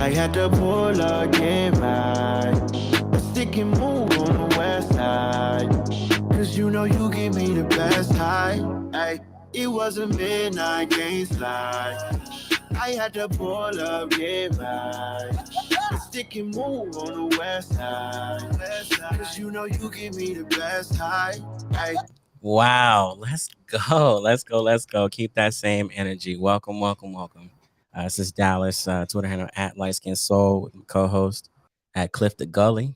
I had to pull up, get right. A stick and move on the west side. Cause you know you give me the best high. Ay, it was a midnight game slide. I had to pull up, get right. A stick and move on the west side. Cause you know you give me the best high. Ay. Wow, let's go. Let's go. Let's go. Keep that same energy. Welcome, welcome, welcome. This is Dallas, Twitter handle at Light Skin Soul with my co host at CliffDaGully. Welcome,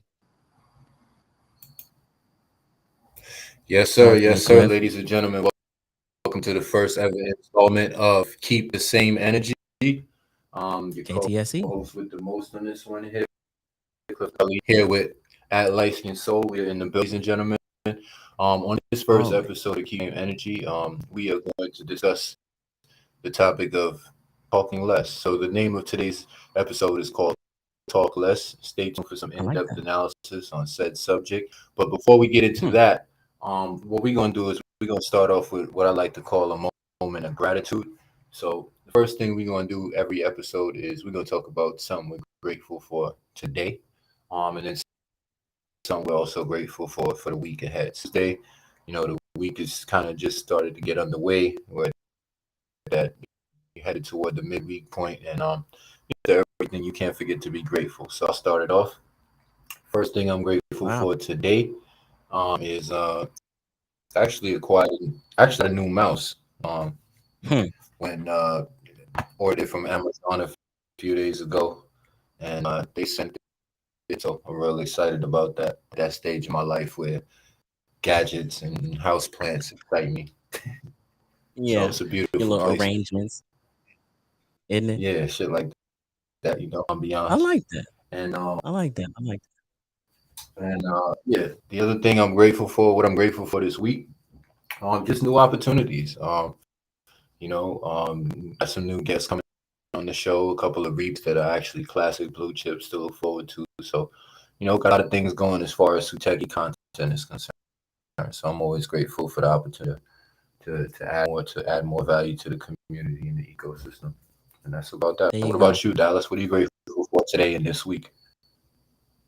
Yes, sir, Cliff. ladies and gentlemen. Welcome to the first ever installment of Keep the Same Energy. Your KTSE. co-host with the most on this one here, Cliff Daly, here with at Light Skin Soul. We're in the building, ladies and gentlemen. On this first Always. episode of Keep the Same Energy, we are going to discuss the topic of talking less. So the name of today's episode is called Talk Less. Stay tuned for some I like in-depth that. analysis on said subject. But before we get into Hmm. that, what we're gonna do is we're gonna start off with what I like to call a moment of gratitude. So the first thing we're gonna do every episode is we're gonna talk about something we're grateful for today, and then something we're also grateful for the week ahead. So today, the week is kind of just started to get underway. We're that headed toward the midweek point, and everything you can't forget to be grateful. So I'll start it off. First thing I'm grateful Wow. for today is actually acquired actually a new mouse. Hmm. When ordered it from Amazon a few days ago, and they sent it. So I'm really excited about that stage in my life where gadgets and house plants excite me. So Yeah. it's a Your beautiful little place. arrangements, isn't it? Yeah, shit like that. I Ambiance, like that. and I like that. I like yeah, the other thing I'm grateful for, what I'm grateful for this week, just new opportunities. Got some new guests coming on the show, a couple of reaps that are actually classic blue chips to look forward to. So, got a lot of things going as far as Suteki content is concerned. So I'm always grateful for the opportunity to add more value to the community and the ecosystem. And that's about that. There What you go. about you, Dallas? What are you grateful for today and this week?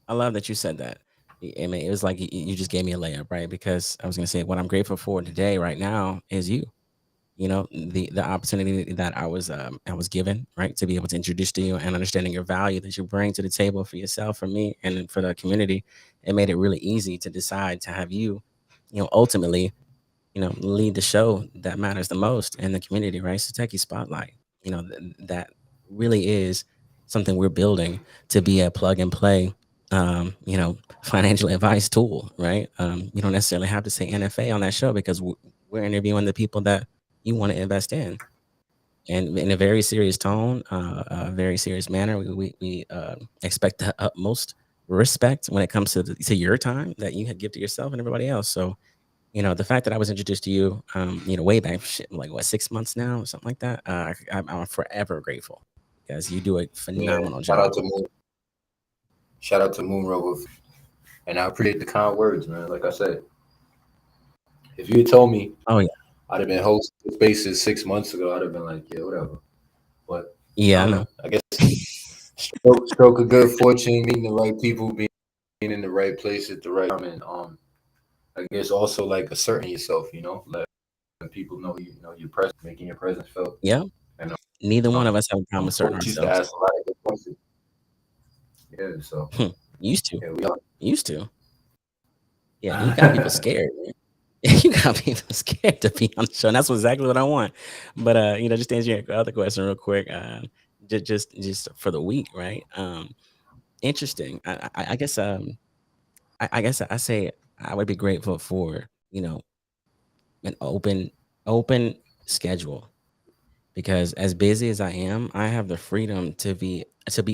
I love that you said that. I mean, it was like you just gave me a layup, right? Because I was going to say what I'm grateful for today, right now, is you. The opportunity that I was given, right, to be able to introduce to you and understanding your value that you bring to the table for yourself, for me, and for the community. It made it really easy to decide to have you, ultimately, lead the show that matters the most in the community, right? So Techie Spotlight, that really is something we're building to be a plug and play, financial advice tool, right? You don't necessarily have to say NFA on that show because we're interviewing the people that you want to invest in, and in a very serious tone, a very serious manner. We expect the utmost respect when it comes to your time that you had give to yourself and everybody else. So the fact that I was introduced to you, way back, shit, like what, 6 months now, or something like that. I'm forever grateful because you do a Yeah, phenomenal job. Shout out to Moon Rover, and I appreciate the kind words, man. Like I said, if you had told me Oh yeah, I'd have been hosting spaces 6 months ago, I'd have been like, yeah, whatever. But I yeah, I don't know. know. I guess stroke of good fortune, meeting the right people, being in the right place at the right time, and I guess also like asserting yourself, letting people know your presence, making your presence felt, Yeah, and neither one of us have a problem asserting coach used to ourselves. ask a lot of good questions. Yeah, so Hmm. Used to, here we are. used to. Yeah, you got people scared, man. You got people scared to be on the show, and that's exactly what I want. But just to answer your other question real quick, just for the week, right? Interesting. I guess I guess I say I would be grateful for an open schedule because as busy as I am, I have the freedom to be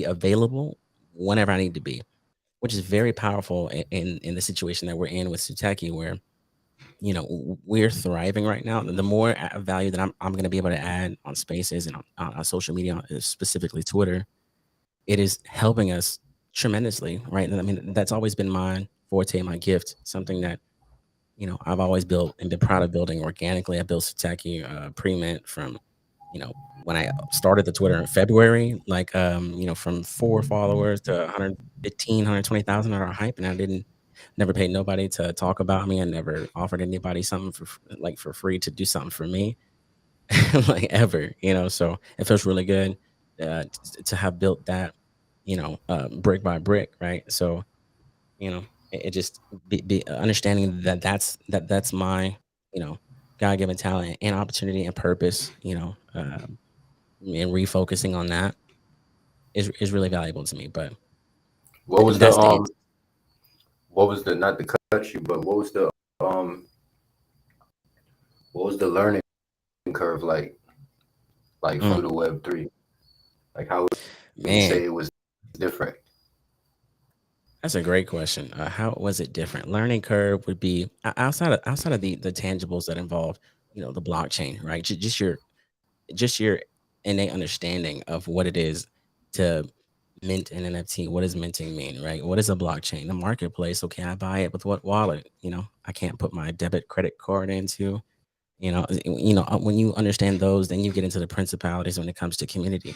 available whenever I need to be, which is very powerful in the situation that we're in with Suteki, where we're thriving right now. The more value that I'm going to be able to add on spaces and on social media, specifically Twitter, it is helping us tremendously, right? And I mean, that's always been my forte, my gift, something that I've always built and been proud of building organically. I built Sataki pre-mint from, when I started the Twitter in February, like from 4 followers to 115, 120,000 at our hype, and I didn't never paid nobody to talk about me. I never offered anybody something for free to do something for me, like ever. So it feels really good to have built that, brick by brick, right? So it just be understanding that that's my you know God-given talent and opportunity and purpose, and refocusing on that is really valuable to me. But What was the that's the answer. what was the not to cut you, but um what was the learning curve like Mm, from the Web3? Like how would you man, say it was different? that's a great question. How was it different? Learning curve would be outside of the tangibles that involve, the blockchain, right? Just your innate understanding of what it is to mint an NFT. What does minting mean, right? What is a blockchain? The marketplace. Okay, I buy it with what wallet? I can't put my debit credit card into. When you understand those, then you get into the principalities when it comes to community,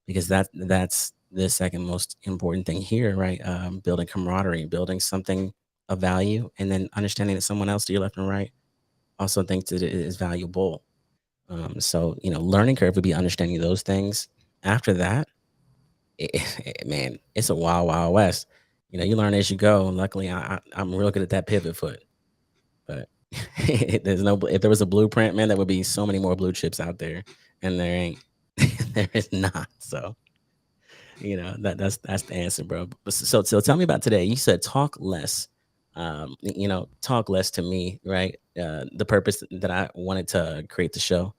because that's the second most important thing here, right? Building camaraderie, building something of value, and then understanding that someone else to your left and right also thinks that it is valuable. So learning curve would be understanding those things. After that, man, it's a wild, wild west. You learn as you go. And luckily, I'm real good at that pivot foot. But there's no. If there was a blueprint, man, there would be so many more blue chips out there, and there ain't. There is not. So that's the answer, bro. So tell me about today. You said talk less. Talk less to me, right? The purpose that I wanted to create the show,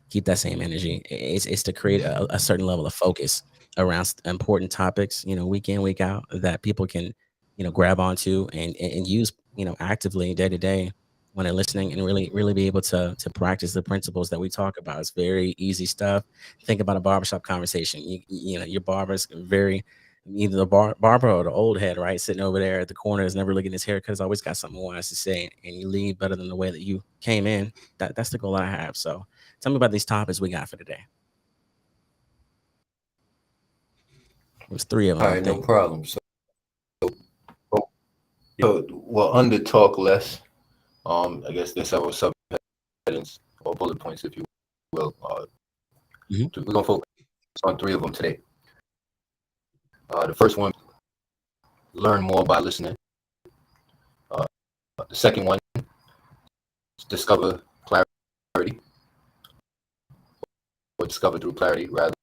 keep that same energy. It's to create a certain level of focus around important topics, week in, week out, that people can, grab onto and use, actively day to day when they're listening, and really, really be able to practice the principles that we talk about. It's very easy stuff. Think about a barbershop conversation. Your barber's very either the barber or the old head, right? Sitting over there at the corner is never looking at his hair because always got something wise to say, and you leave better than the way that you came in. That's the goal I have. So tell me about these topics we got for today. There's three of them, All I right, no think. problem. Well, under talk less, I guess there's several subheadings or bullet points, if you will. Hmm. We're gonna focus on three of them today. The first one, learn more by listening. Uh, the second one, discover clarity, or discover through clarity, rather.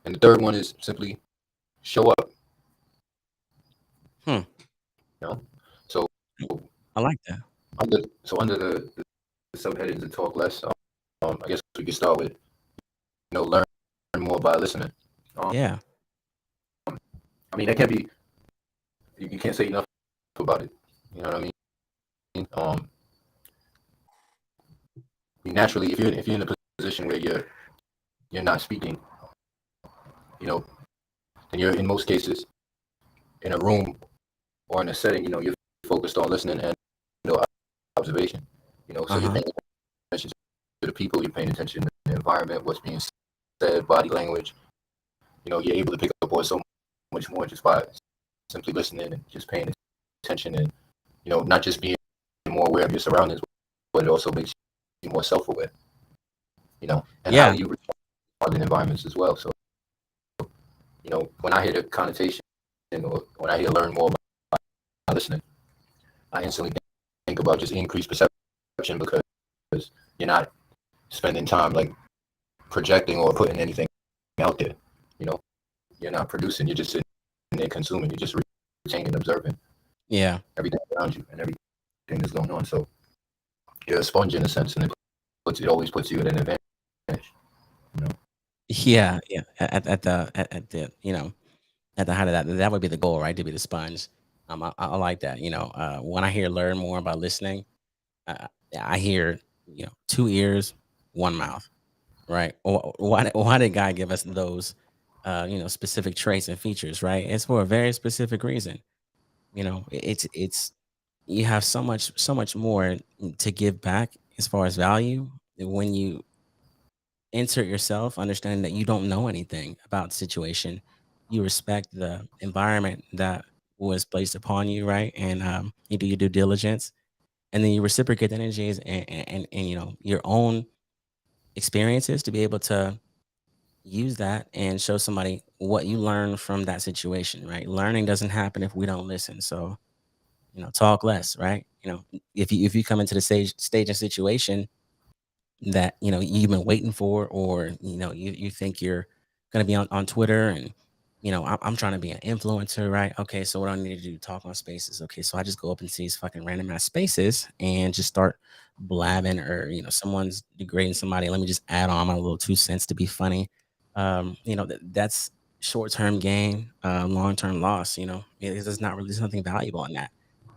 And the third one is simply show up. Hmm. You know, so I like that. under the subheadings of talk less, I guess we could start with learn more by listening. Um, Yeah. I mean, that can't be you can't say enough about it. You know what I mean? Naturally, if you're in a position where you're not speaking, you know, then you're in most cases in a room or in a setting, you're focused on listening and observation. Uh So you're huh. paying attention to the people, you're paying attention to the environment, what's being said, body language. You're able to pick up on so much more just by simply listening and just paying attention, and not just being more aware of your surroundings, but it also makes you more self-aware. And how Yeah. you respond in environments as well. So when I hear the connotation or when I hear learn more by listening, I instantly think about just increased perception, because you're not spending time like projecting or putting anything out there. You know, you're not producing. You're just sitting there consuming. You're just retaining and observing Yeah. everything around you and everything that's going on. So you're a sponge in a sense, and it always puts you at an advantage. You know? Yeah. Yeah. At the height of that would be the goal, right? To be the sponge. I like that. When I hear learn more by listening, uh, I hear, two ears, one mouth, right? Why did God give us those, specific traits and features, right? It's for a very specific reason. It's you have so much more to give back as far as value when you insert yourself, understanding that you don't know anything about the situation. You respect the environment that was placed upon you, right? And you do your due diligence, and then you reciprocate the energies and your own experiences to be able to use that and show somebody what you learned from that situation, right? Learning doesn't happen if we don't listen. So, talk less, right? If you come into the stage and situation that you've been waiting for, or you think you're going to be on Twitter, and I'm trying to be an influencer, right? Okay, so what do I need to do? Talk on spaces. Okay, so I just go up into these fucking random ass spaces and just start blabbing, or someone's degrading somebody, let me just add on my little 2 cents to be funny. That's short-term gain, long-term loss. There's not really, there's nothing valuable in that.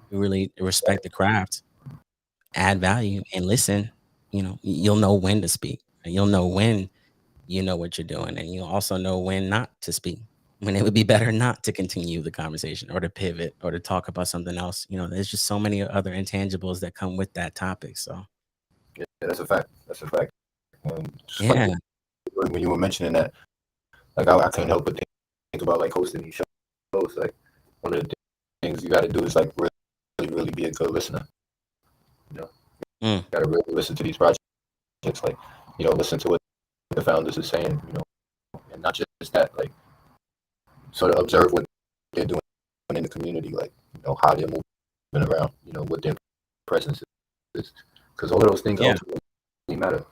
You really respect the craft, add value, and listen. You'll know when to speak, and you'll know when you know what you're doing, and you'll also know when not to speak, when it would be better not to continue the conversation, or to pivot, or to talk about something else. There's just so many other intangibles that come with that topic. So Yeah, that's a fact. That's a fact. Just funny yeah. when you were mentioning that, like I couldn't help but think about like hosting these shows. Like one of the things you got to do is like really, really be a good listener. You know, Mm. you got to really listen to these projects. Like listen to what the founders are saying. And not just that. Like sort of observe what they're doing in the community. Like how they're moving around. What their presence is, because all of those things Yeah. ultimately matter.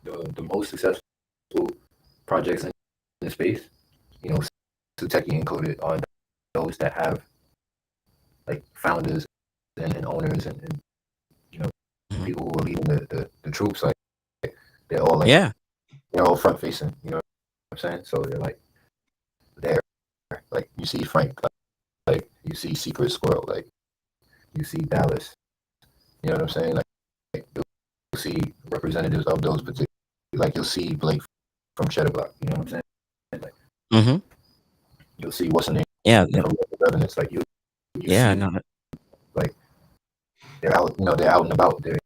The most successful projects in space, Suteki included, are those that have like founders and owners and Mhm. people who are leading the troops. Like they're all like Yeah. they're all front facing. You know what I'm saying? So they're like there. Like you see Frank, like you see Secret Squirrel, like you see Dallas. You know what I'm saying? Like you'll see representatives of those particular. Like you'll see Blake from Cheddar Block. You know what I'm saying? Like Hmm. you'll see what's the name Yeah. from Revenants. Like you Yeah. see No. like they're out. They're out and about. They're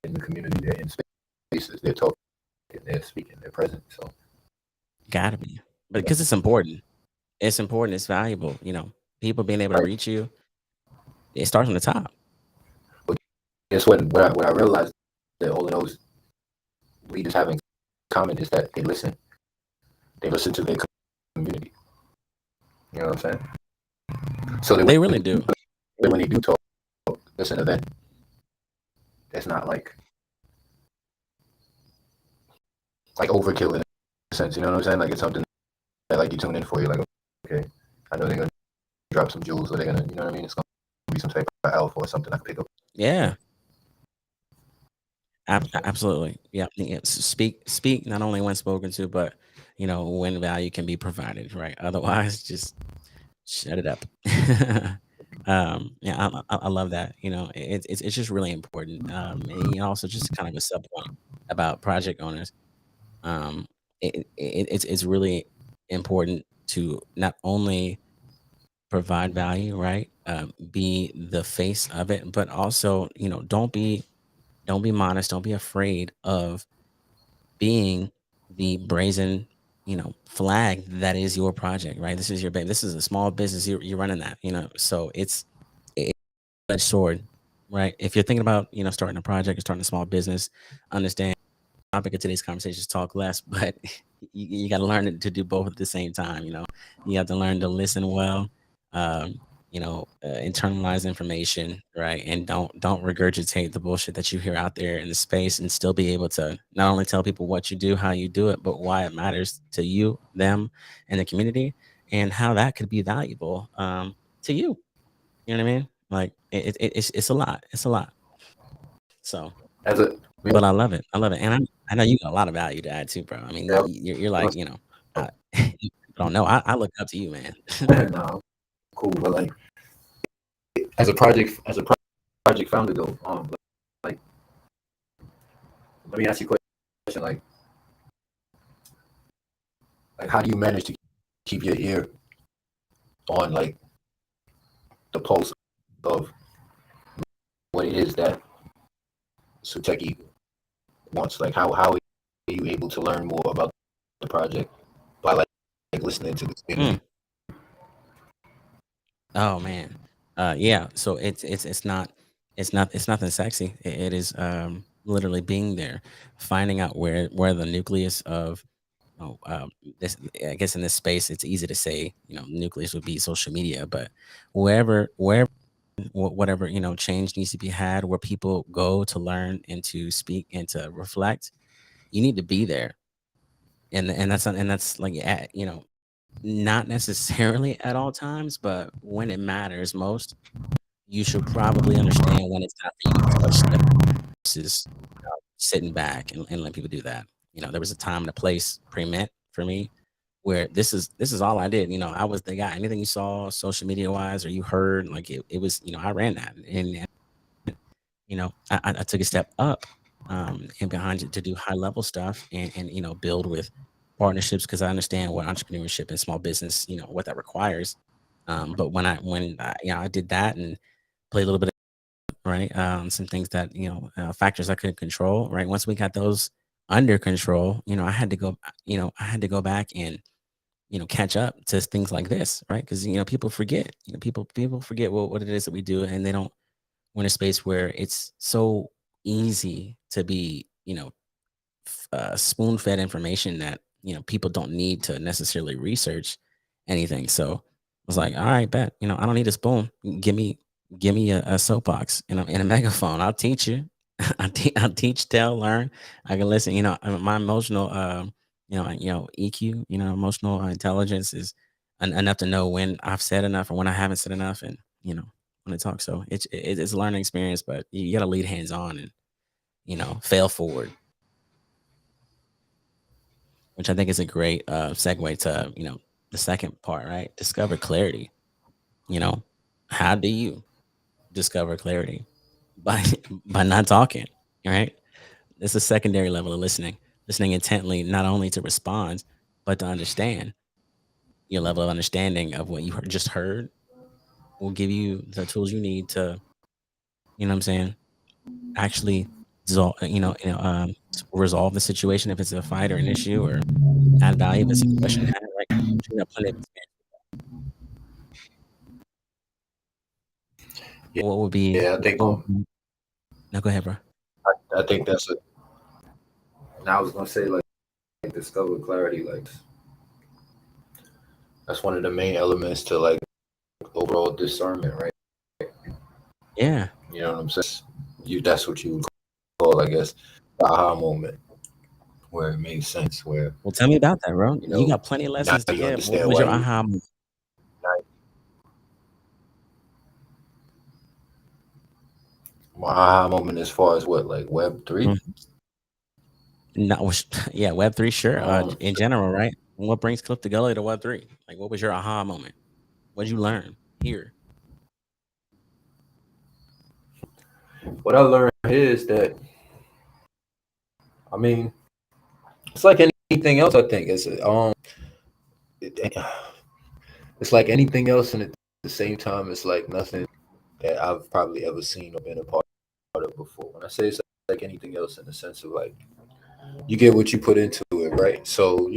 in the community. They're in spaces. They're talking. They're speaking. They're present. So Gotta be, but because it's important. It's important. It's valuable. People being able to right. reach you. It starts from the top. But guess what I realized that all of those leaders have in common is that they listen. They listen to their community. You know what I'm saying? So They really do. when they do talk, it's an event. It's not like overkill in a sense. You know what I'm saying? Like it's something that like you tune in for. You're like, okay, I know they're gonna drop some jewels, or they're gonna, you know what I mean? It's gonna be some type of alpha or something I can pick up. Yeah. So, Absolutely. Yeah. Yeah. Speak not only when spoken to, but when value can be provided, right? Otherwise, just shut it up. Yeah, I love that. It's just really important. And also just kind of a sub point about project owners. Um, it's really important to not only provide value, right? Be the face of it, but also, don't be modest. Don't be afraid of being the brazen, flag that is your project, right? This is your baby. This is a small business. You're running that, so it's a sword, right? If you're thinking about, starting a project or starting a small business, understand the topic of today's conversation is talk less, but you got to learn to do both at the same time. You have to learn to listen well, internalize information, right? And don't regurgitate the bullshit that you hear out there in the space, and still be able to not only tell people what you do, how you do it, but why it matters to you, them, and the community, and how that could be valuable to you. You know what I mean? Like it's a lot. It's a lot. So, as a but I love it. I love it, and I know you got a lot of value to add too, bro. I mean, yeah, you're like, I don't know. I look up to you, man. no, cool, but like as a project founder though, like let me ask you a question, like how do you manage to keep your ear on like the pulse of what it is that Suteki wants? Like how you able to learn more about the project by like listening to this Mm. interview? Oh man. Yeah. So it's nothing sexy. It is literally being there, finding out where the nucleus of this, I guess in this space it's easy to say, nucleus would be social media, but wherever whatever, change needs to be had, where people go to learn and to speak and to reflect, you need to be there. And that's like not necessarily at all times, but when it matters most, you should probably understand when it's time for you to touch stuff versus sitting back and let people do that. There was a time and a place pre-meant for me where this is all I did. I was the guy. Anything you saw social media wise or you heard, like it was, I ran that. And I took a step up and behind it to do high level stuff and build with partnerships because I understand what entrepreneurship and small business, what that requires. But when I did that and played a little bit of, right, some things that factors I couldn't control. Right, once we got those under control, I had to go back and catch up to things like this, right? Because people forget, people forget what it is that we do, and they don't. We're in a space where it's so easy to be, spoon fed information that people don't need to necessarily research anything. So I was like, all right, bet, I don't need a spoon. Give me a soapbox and a megaphone. I'll teach you. I'll teach, tell, learn. I can listen. My emotional, EQ, emotional intelligence is enough to know when I've said enough or when I haven't said enough, and when to talk. So it's a learning experience, but you got to lead hands on and fail forward, which I think is a great segue to the second part, right? Discover clarity. You know, how do you discover clarity? By by not talking, right? It's a secondary level of listening intently, not only to respond but to understand. Your level of understanding of what you just heard will give you the tools you need to, what I'm saying, actually resolve the situation if it's a fight or an issue, or add value if it's a question had, right? You got plenty of experience. Yeah, What would be yeah, I think no, go ahead, bro. I think that's a. And I was gonna say like discover clarity, like that's one of the main elements to like overall discernment, right? Yeah. You know what I'm saying? That's what you would call, I guess, the aha moment where it makes sense, where Well, tell me about that, bro. you You know got plenty of now lessons to you give. What understand was why your you. aha moment? My aha moment as far as what, like Web3? Mhm. No, yeah, Web3, sure. In general, right? What brings CliffDaGully to Web3? Like, what was your aha moment? What did you learn here? What I learned is that, I mean, it's like anything else. I think it, it's like anything else, and at the same time, it's like nothing that I've probably ever seen or been a part of before. When I say it's like anything else, in the sense of like you get what you put into it, right? So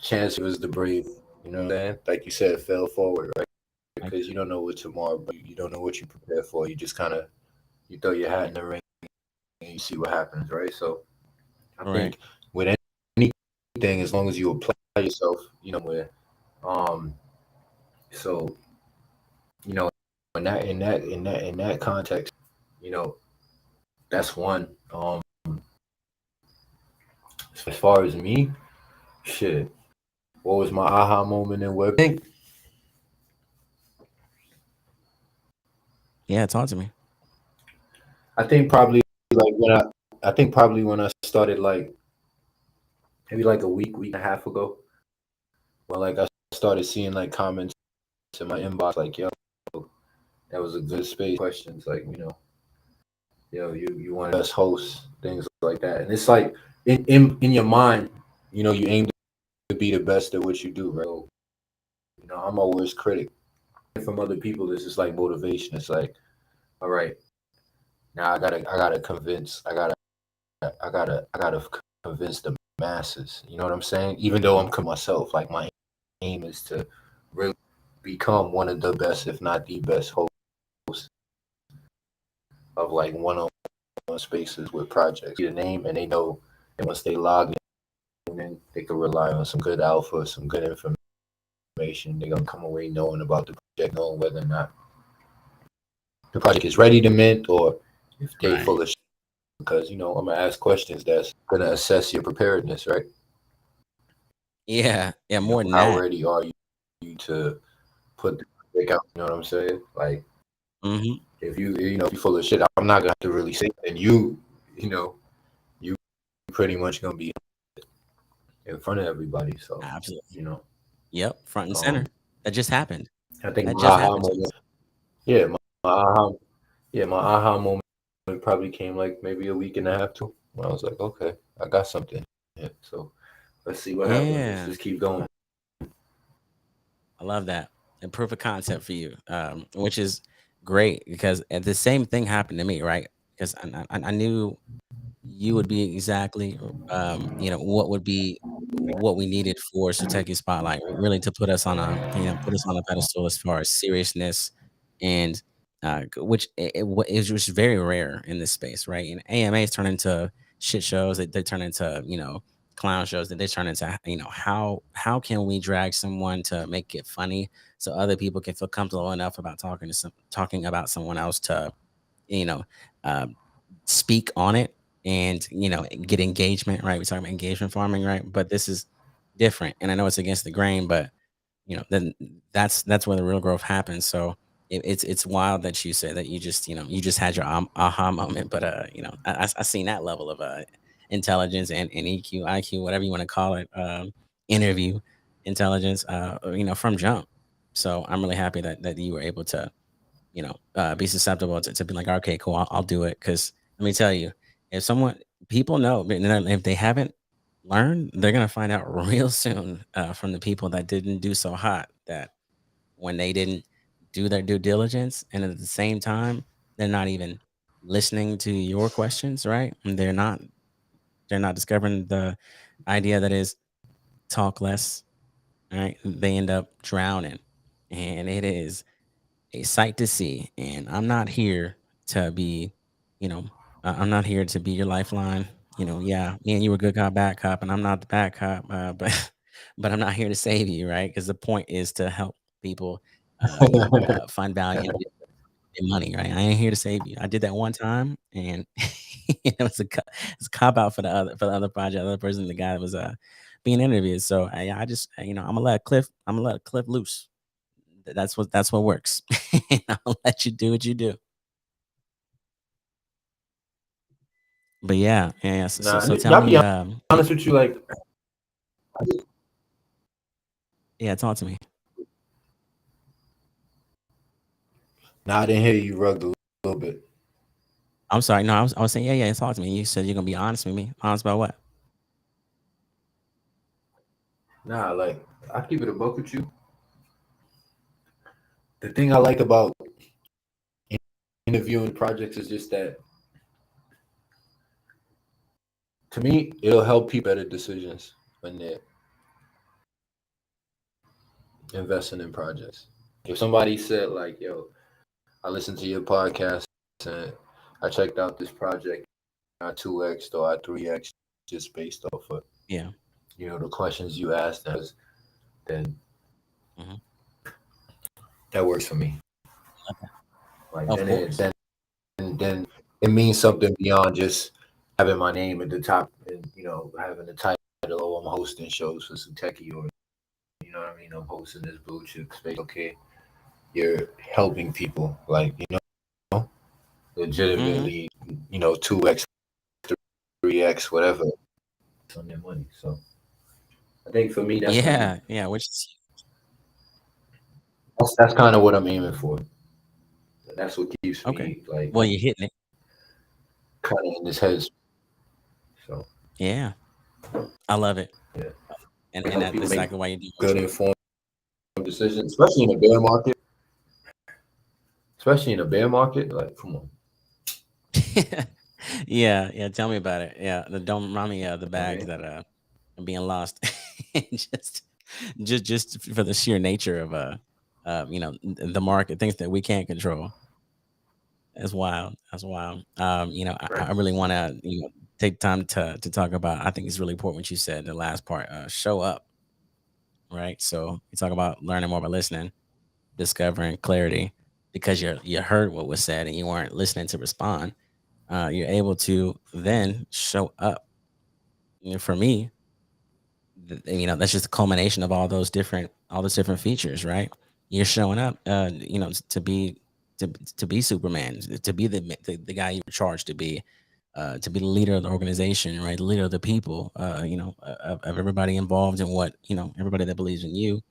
chance was the brave. You know what I'm saying? Like you said, fell forward, right? Like, Because you don't know what tomorrow, but you don't know what you prepare for. You just kind of you throw your hat in the ring and you see what happens, right? So I right. think with anything, as long as you apply yourself, where so in that context, you know, that's one. As far as me, shit, what was my aha moment in web? Yeah, talk to me. I think probably like I think probably when I started like maybe like a week and a half ago, when like I started seeing like comments in my inbox like, yo, that was a good space questions, like, you want to best host, things like that. And it's like in your mind, you aim to be the best at what you do, right? So, I'm my worst critic. From other people, it's just like motivation. It's like, all right, now I gotta convince, I gotta I gotta convince the masses. You know what I'm saying? Even though I'm myself, like my aim is to really become one of the best, if not the best host of like one-on-one spaces with projects. The name, and they know, and once they log in, they can rely on some good alpha, some good information. They're gonna come away knowing about the project, knowing whether or not the project is ready to mint or if they Right. full of shit. Because I'm gonna ask questions that's gonna assess your preparedness, right? Yeah. Yeah. More than How that. ready are you to put the project out? You know what I'm saying? Like Hmm. if you full of shit, I'm not gonna have to really say, and you pretty much gonna be in front of everybody. So Absolutely. you know, Yep. Front and um, center. That just happened. I think That my just aha happened to moment, us. yeah, my aha, yeah, my aha moment probably came like maybe a week and a half too. When I was like, okay, I got something. Yeah, so let's see what happens. Let's Yeah. just keep going. I love that. And proof of concept for you, which is great because the same thing happened to me, right? Because I knew you would be exactly, what would be what we needed for Strategic Spotlight, really to put us on put us on a pedestal as far as seriousness and which is just very rare in this space, right? And AMAs turn into shit shows, they turn into clown shows, that they turn into how can we drag someone to make it funny so other people can feel comfortable enough about talking about someone else to you know uh, speak on it and get engagement, right? We talk about engagement farming, right? But this is different, and I know it's against the grain, but then that's where the real growth happens. So it's wild that you say that you just had your aha moment, but I seen that level of intelligence and EQ, IQ, whatever you want to call it, interview intelligence, from jump. So I'm really happy that you were able to be susceptible to be like, okay, cool, I'll do it. Because let me tell you, if someone, people know, but then if they haven't learned, they're gonna find out real soon from the people that didn't do so hot that when they didn't do their due diligence, and at the same time, they're not even listening to your questions, right? And they're not discovering the idea that is talk less, right? They end up drowning, and it is a sight to see. And I'm not here to be, you know, I'm not here to be your lifeline. Yeah, me and you were good cop, bad cop, and I'm not the bad cop, but but I'm not here to save you, right? Because the point is to help people, find value in money, right? I ain't here to save you. I did that one time, and it's a cop out for the other project, the other person, the guy that was being interviewed. So I just I'm gonna let Cliff loose. That's what works. I'll let you do what you do. But yeah, yeah, yeah. So, so, Nah, so and tell y'all be me, honest with you, like, yeah, talk to me. nah, I didn't hear you rugged a little bit. I'm sorry. No, I was saying, yeah, yeah, talk to me. You said you're gonna be honest with me. Honest about what? Nah, like I keep it a buck with you. The thing I like about interviewing projects is just that to me it'll help people better decisions when they're investing in projects. If somebody said like, "Yo, I listened to your podcast and I checked out this project, I 2x or I 3x just based off of Yeah. the questions you asked us," then Hmm. that works for me. Like Of course. then it means something beyond just having my name at the top and having the title, "Oh, I'm hosting shows for some techie," or you know what I mean, "I'm hosting this blue chip space." Okay, you're helping people, like Hmm. legitimately, 2x, 3x, whatever on their money. So I think for me, Yeah, yeah. Which is that's kind of what I'm aiming for. That's what keeps okay. me like Well, you're hitting it. kind of in this head. So Yeah, I love it, yeah, and help that's people make exactly why you do what good you informed decisions, especially in a bear market. Especially in a bear market, like come on. do. Yeah, yeah. Tell me about it. Yeah, don't remind me of the I bags mean, that are being lost. just, just for the sheer nature of the market, things that we can't control. That's wild. That's wild. I right, really want to take time to talk about. I think it's really important what you said. The last part, show up. Right. So you talk about learning more by listening, discovering clarity because you heard what was said and you weren't listening to respond. You're able to then show up. For me, that's just a culmination of all those different features, right? You're showing up, to be Superman, to be the guy you're charged to be the leader of the organization, right? The leader of the people, of everybody involved in what everybody that believes in you,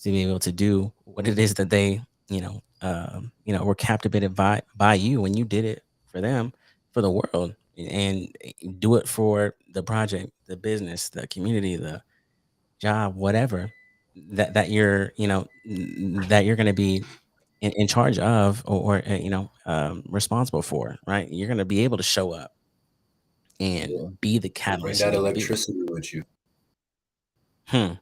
to be able to do what it is that they, were captivated by you when you did it for them, for the world, and do it for the project, the business, the community, the job, whatever that you're, that you're going to be in charge of, or responsible for, right? You're going to be able to show up yeah. and be the Bring catalyst you that need to be. electricity with you. Hmm.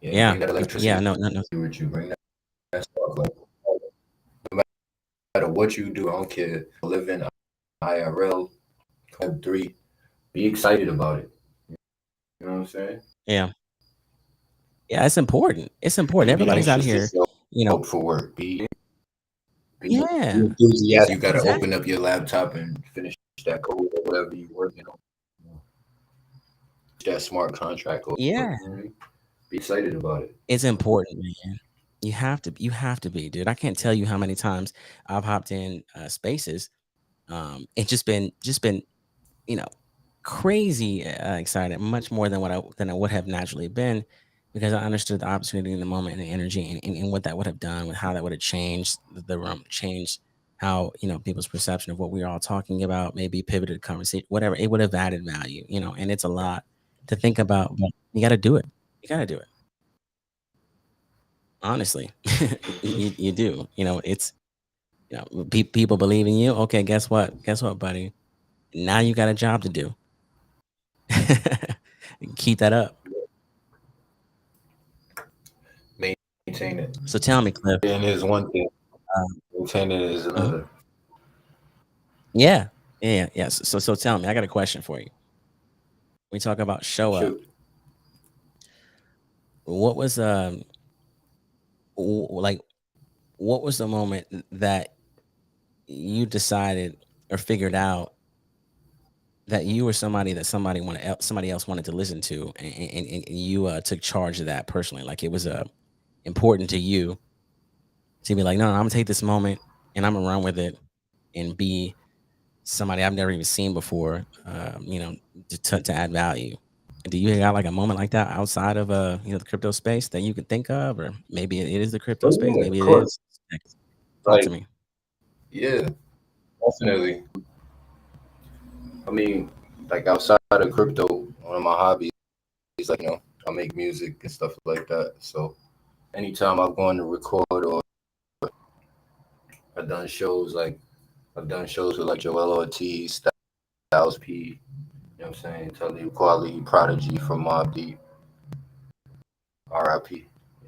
Yeah, Yeah. bring that Yeah. electricity No. No. No. with you. Bring that stuff. Like, no matter what you do, I don't care. Live in IRL, Web3. Be excited about it. You know what I'm saying? Yeah. Yeah. It's important. It's important. Don't be Everybody's out anxious to here, show you know. up for work. Be Yeah. enthusiastic. You gotta open Exactly. up your laptop and finish that code or whatever you're working on. You know, that smart contract or you Yeah. know what I mean? Be excited about it. It's important, man. You have to be, dude. I can't tell you how many times I've hopped in spaces, and just been, you know, crazy excited, much more than I would have naturally been, because I understood the opportunity in the moment and the energy and what that would have done, with how that would have changed the room, changed how people's perception of what we were all talking about, maybe pivoted the conversation, whatever. It would have added value, and it's a lot to think about, but you got to do it. You got to do it. Honestly, you do. It's people believe in you. Okay, guess what? Guess what, buddy? Now you got a job to do. Keep that up. Maintain it. So tell me, Cliff. And is one thing. Um, Maintaining it is mhm. another. Yeah, yeah, yeah. So tell me. I got a question for you. We talk about show up. Shoot. What was like? What was the moment that you decided or figured out that you were somebody that somebody else wanted to listen to, and you took charge of that personally? Like it was important to you to be like, no, I'm gonna take this moment and I'm gonna run with it and be somebody I've never even seen before, to add value. Do you got like a moment like that outside of the crypto space that you can think of, or maybe it is the crypto Oh space, yeah, of maybe it course. is. Talk to Like, me. yeah, definitely. I mean, like outside of crypto, one of my hobbies is like, I make music and stuff like that. So anytime I've gone to record or I've done shows like I've done shows with like Joel Ortiz, Styles P, you know what I'm saying, Talib Kweli, Prodigy from Mobb Deep, RIP, you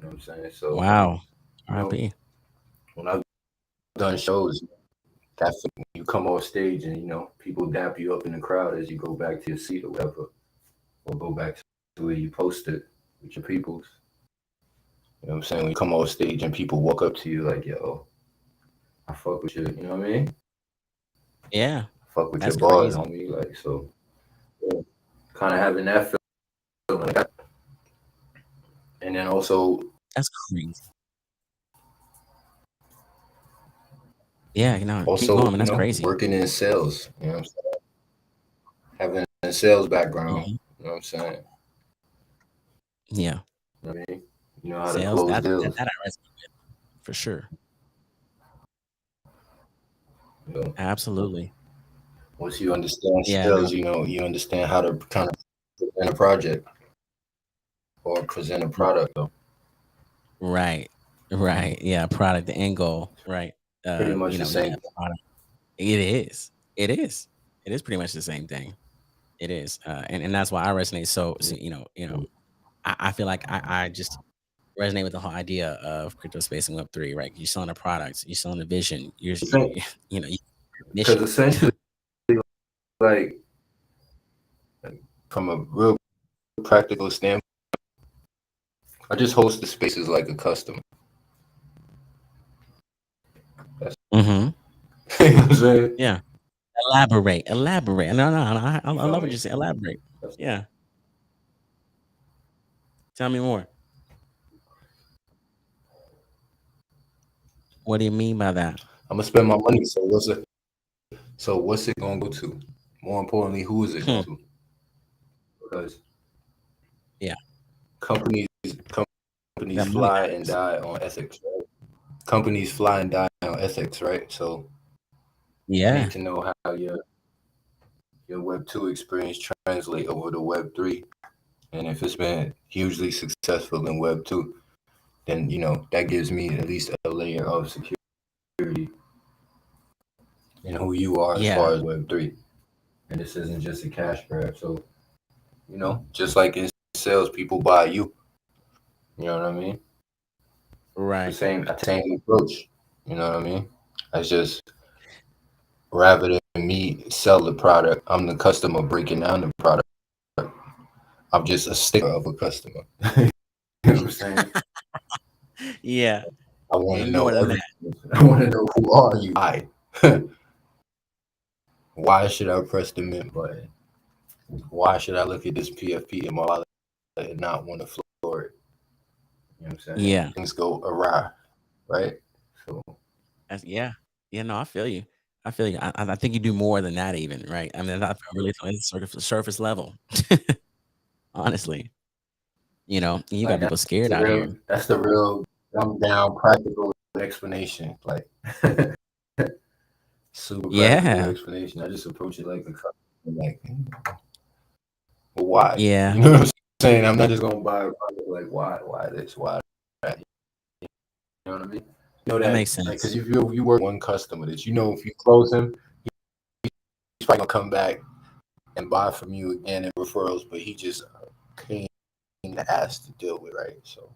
know what I'm saying? So, Wow. you know, RIP. when I've done shows, that's when you come off stage and people dap you up in the crowd as you go back to your seat or whatever, or go back to where you posted with your peoples. You know what I'm saying? When you come off stage and people walk up to you like, yo, I fuck with you, you know what I mean? Yeah, I fuck with your that's bars, crazy. homie. Like, so yeah, kind of having that feeling like that. And then also, That's crazy. Yeah, keep going, man. That's crazy. working in sales, you know what I'm saying? Having a sales background, Hmm. you know what I'm saying? Yeah, You know what I mean? You know how to sales. close That deals. I resonate with for sure. You know? Absolutely. Once you understand Yeah. No. sales, you understand how to kind of present a project or present a product. So Right. Right. Yeah. Product, the end goal. Right. pretty much the In same that product. It is. It is. It is pretty much the same thing. It is, and that's why I resonate. So I feel like I just resonate with the whole idea of crypto space and Web3. Right? You're selling a product, you're selling a vision, you Because mission. essentially, like from a real practical standpoint, I just host the spaces like a customer. That's Mm-hmm. you know what I'm saying. Yeah. Elaborate. No. I You feel love what you me? say. Elaborate. That's, Yeah. Tell me more. What do you mean by that? I'm gonna spend my money. So what's it gonna go to? More importantly, who is it Hmm. going to? Because Yeah. companies companies That money fly and matters. die on ethics. Right? Companies fly and die on ethics, right? So I need Yeah. to know how your Web 2 experience translate over to Web 3, and if it's been hugely successful in Web 2, then that gives me at least a layer of security in who you are as Yeah. far as Web 3. And this isn't just a cash grab. So just like in sales, people buy you. You know what I mean? It's the Right. same approach. You know what I mean? It's just rather than me sell the product, I'm the customer breaking down the product. I'm just a sticker of a customer. You know what I'm saying? Yeah. I want Yeah. to You know more than that. everything. I want to know who are you? Why? Why should I press the mint button? Why should I look at this PFP in my wallet and not want to floor it? You know what I'm saying? Yeah. Things go awry, right? So Yeah. Yeah. No, I feel you. I feel you. I think you do more than that, even. Right. I mean, that's really it's sort of surface level. Honestly, you got like people scared out here. that's the real dumbed down practical explanation. Like super practical Yeah. explanation. I just approach it like a customer, like, well, why? Yeah. You know what I'm saying? I'm not just gonna buy a product like why this, why that. You know what I mean? You know That that makes like because sense. if you work one customer that if you close him, he's probably gonna come back and buy from you again in referrals, but he just pain in the ass to deal with, right? So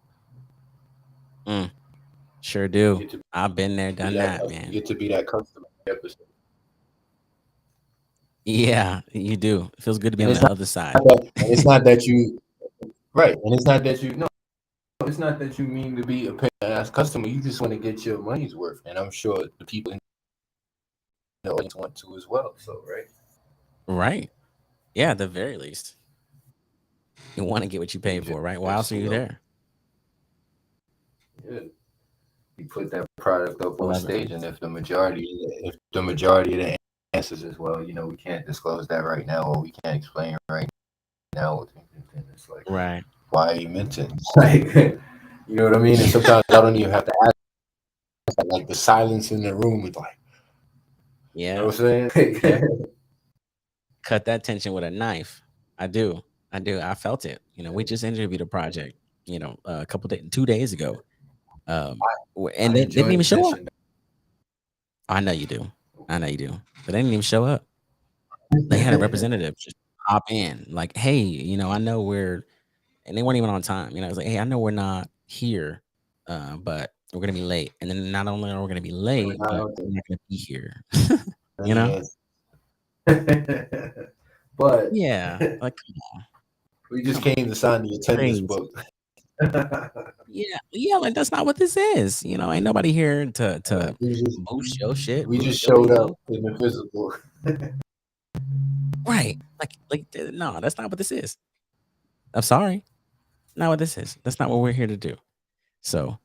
Mm, sure you do. get to I've been there, be done that that, you man. get to be that customer episode. Yeah, you do. It feels good to be And on it's the not other side. that and it's not that you right, and it's not that you no, it's not that you mean to be a pain ass customer. You just want to get your money's worth, and I'm sure the people in the audience want to as well. So right, Right. Yeah, at the very least. You want to get what you you pay for, right? Why else just are you there? yeah, you put that product up I on love it. stage, and if the majority of the answers is well, we can't disclose that right now, or we can't explain right now, then it's like, Right. why are you mentioning? Like, you know what I mean? And sometimes I don't even have to ask. Like the silence in the room is like, you know Yeah. what I'm saying? Cut that tension with a knife. I do. I do. I felt it. We just interviewed a project, a couple days, 2 days ago. And I they didn't enjoy even the show up. tension. I know you do. I know you do. But they didn't even show up. They had a representative just hop in, like, hey, I know and they weren't even on time. I was like, hey, I know we're not here, but we're gonna be late. And then not only are we gonna be late, but we're not gonna be here. you know? But Yeah. Like, we just come on. came to sign the attendance Crazy. book. Yeah. Yeah, like that's not what this is. Ain't nobody here to we just boost your shit, we just boost your showed up ego. in the physical. Right. No, that's not what this is. I'm sorry. Not what this is. That's not what we're here to do. So,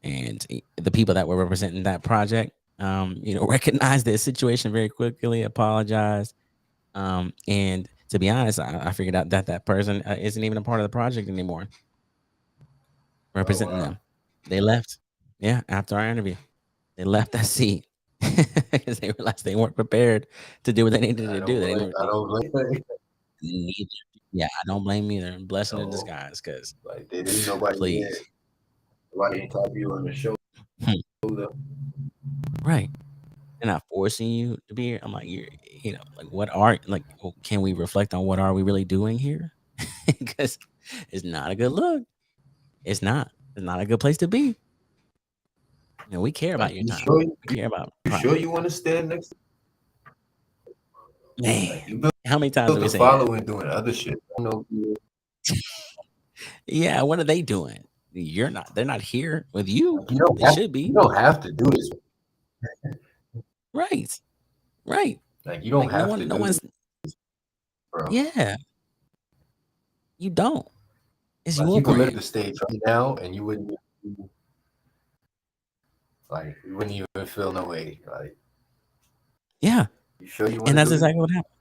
and the people that were representing that project, recognized the situation very quickly, apologized. And to be honest, I figured out that that person isn't even a part of the project anymore, Oh representing wow! them. They left. Yeah, after our interview, they left that seat because they realized they weren't prepared to do what they needed I to don't do. They blame. didn't. I don't blame. Neither. Yeah, I don't blame either. Blessing in No, disguise, because like they didn't nobody there. please. Nobody ain't tap you on the shoulder. Hmm, right. they're not forcing you to be here. I'm like, like what are like? Well, can we reflect on what are we really doing here? Because it's not a good look. It's not. It's not a good place to be. We care Like, about your you time. sure? We care about You sure you want to stand next? man. Like, you How many times do built we a say that? following doing other shit. I don't know. Yeah, what are they doing? You're not. They're not here with you. Like, you don't They have. should You be. don't have to do this. Right. Right. Like, you don't Like no have one. to No do this, one's. bro. Yeah. You don't. It's Like, your you could live brand. the stage right now, and you wouldn't even feel no way. Like, Yeah. you sure you want And to that's do this? exactly what happened.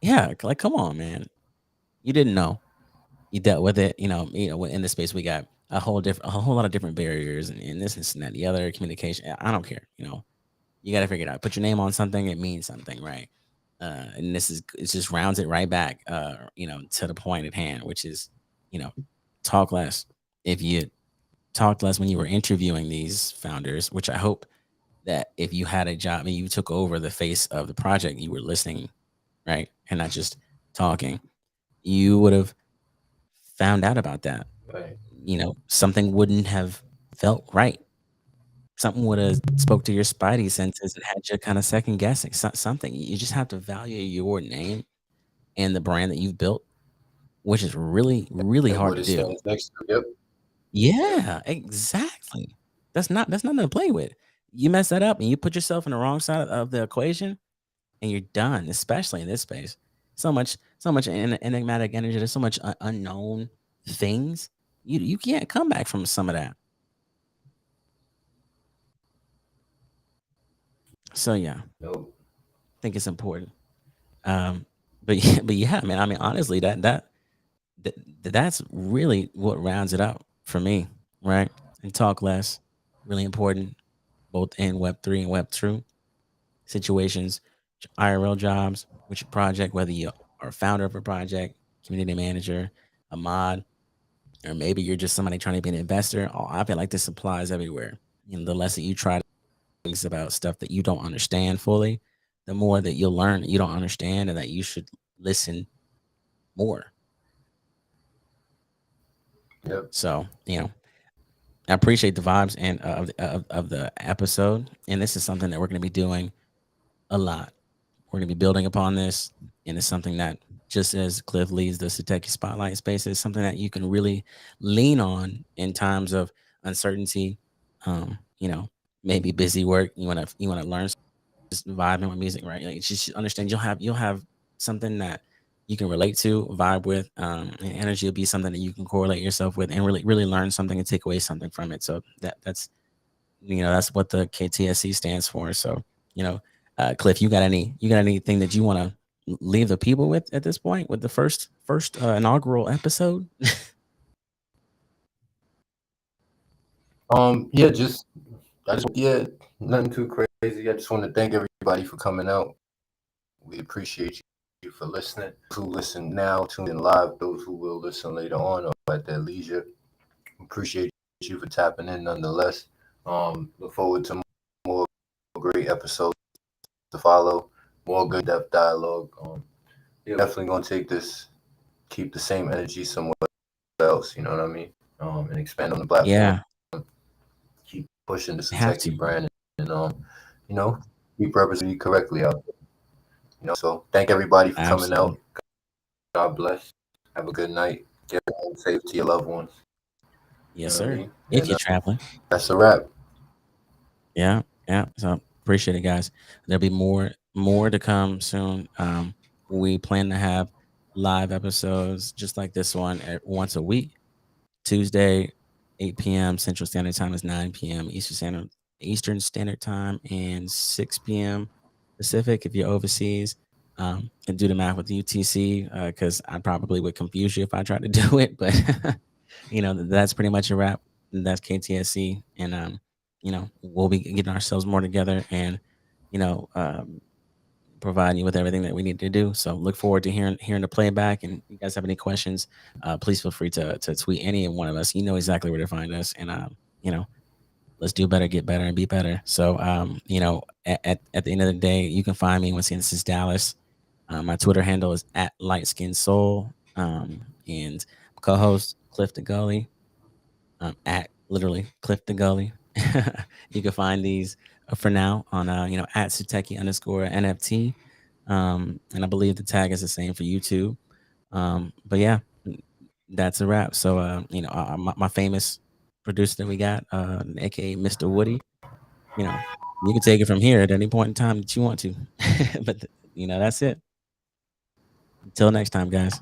Yeah. Like, come on, man. You didn't know. You dealt with it. In this space we got a whole lot of different barriers and this and that, the other communication. I don't care. You got to figure it out. Put your name on something, it means something, right? And it just rounds it right back, to the point at hand, which is, you know, talk less. If you talked less when you were interviewing these founders, which I hope that if you had a job and you took over the face of the project, you were listening, right, and not just talking, you would have found out about that. Right. Something wouldn't have felt right. Something would have spoke to your spidey senses and had you kind of second guessing something. You just have to value your name and the brand that you've built, which is really, really And hard what to it do. stands next to. Yep. Yep. Yeah, exactly. That's nothing to play with. You mess that up and you put yourself on the wrong side of the equation, and you're done. Especially in this space, so much enigmatic energy. There's so much unknown things. You can't come back from some of that. So yeah, I Nope. think it's important. Um, but yeah, man. I mean, honestly, that that's really what rounds it out for me, right? And talk less, really important, both in Web3 and Web2 situations, IRL jobs, which project, whether you are a founder of a project, community manager, a mod, or maybe you're just somebody trying to be an investor. I feel like this applies everywhere. The less that you try to think about stuff that you don't understand fully, the more that you'll learn that you don't understand and that you should listen more. Yep. So, I appreciate the vibes and of the episode. And this is something that we're going to be doing a lot. We're going to be building upon this. And it's something that, just as Cliff leads the Sateki Spotlight space, is something that you can really lean on in times of uncertainty. Um, you know, maybe busy work. You want to learn, just vibing with music, right? Like, just understand you'll have something that you can relate to, vibe with, and energy will be something that you can correlate yourself with, and really, really learn something and take away something from it. So that's what the KTSE stands for. So, Cliff, you got anything that you want to leave the people with at this point with the first inaugural episode? Yeah, yeah, nothing too crazy. I just want to thank everybody for coming out. We appreciate you for listening. Who listen now, tune in live. Those who will listen later on or at their leisure. Appreciate you for tapping in nonetheless. Look forward to more great episodes to follow, more good depth dialogue. Yeah, definitely gonna keep the same energy somewhere else. You know what I mean? And expand on the platform. Yeah, Keep pushing the have Sateki to. brand, and keep representing correctly out there. So thank everybody for coming out. Absolutely. God bless. Have a good night. Get home safe to your loved ones. You Yes, know what I sir. mean? If And you're traveling. that's a wrap. Yeah, yeah. So appreciate it, guys. There'll be more to come soon. We plan to have live episodes just like this one once a week. Tuesday, 8 p.m. Central Standard Time is 9 p.m. Eastern Standard Time, and 6 p.m. Pacific if you're overseas. And do the math with UTC, because I probably would confuse you if I tried to do it. But that's pretty much a wrap. That's KTSC, and we'll be getting ourselves more together and you know um, providing you with everything that we need to do. So look forward to hearing the playback. And if you guys have any questions, please feel free to tweet any one of us. You know exactly where to find us. And you know let's do better, get better, and be better. So, at the end of the day, you can find me once again. This is Dallas. My Twitter handle is at lightskinnsoul. And co-host CliffDaGully, at literally CliffDaGully. You can find these for now on at Suteki_NFT. And I believe the tag is the same for YouTube. But yeah, that's a wrap. So my famous producer that we got, aka Mr. Woody, you can take it from here at any point in time that you want to. But that's it. Until next time, guys.